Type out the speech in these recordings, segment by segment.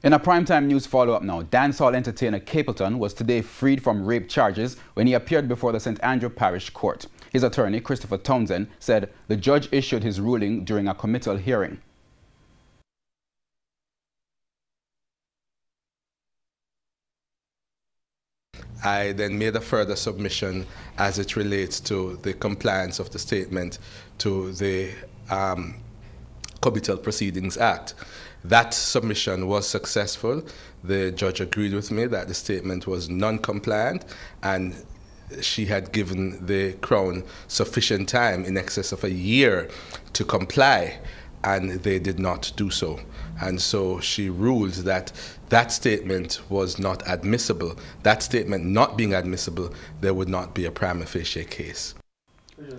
In a primetime news follow-up now, dancehall entertainer Capleton was today freed from rape charges when he appeared before the St. Andrew Parish Court. His attorney, Christopher Townsend, said the judge issued his ruling during a committal hearing. I then made a further submission as it relates to the compliance of the statement to the Committal Proceedings Act. That submission was successful. The judge agreed with me that the statement was non-compliant, and she had given the Crown sufficient time, in excess of a year, to comply, and they did not do so. And so she ruled that that statement was not admissible. That statement not being admissible, there would not be a prima facie case.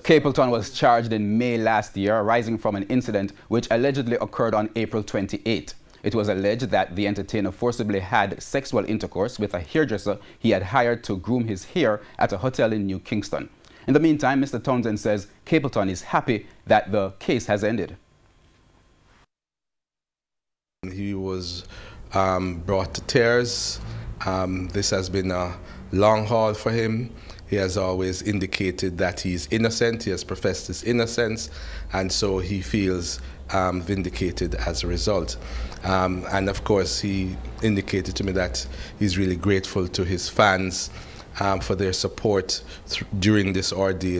Capleton was charged in May last year, arising from an incident which allegedly occurred on April 28. It was alleged that the entertainer forcibly had sexual intercourse with a hairdresser he had hired to groom his hair at a hotel in New Kingston. In the meantime, Mr. Townsend says Capleton is happy that the case has ended. He was brought to tears. This has been a long haul for him. He has always indicated that he's innocent. He has professed his innocence, and so he feels vindicated as a result. And of course, he indicated to me that he's really grateful to his fans for their support during this ordeal.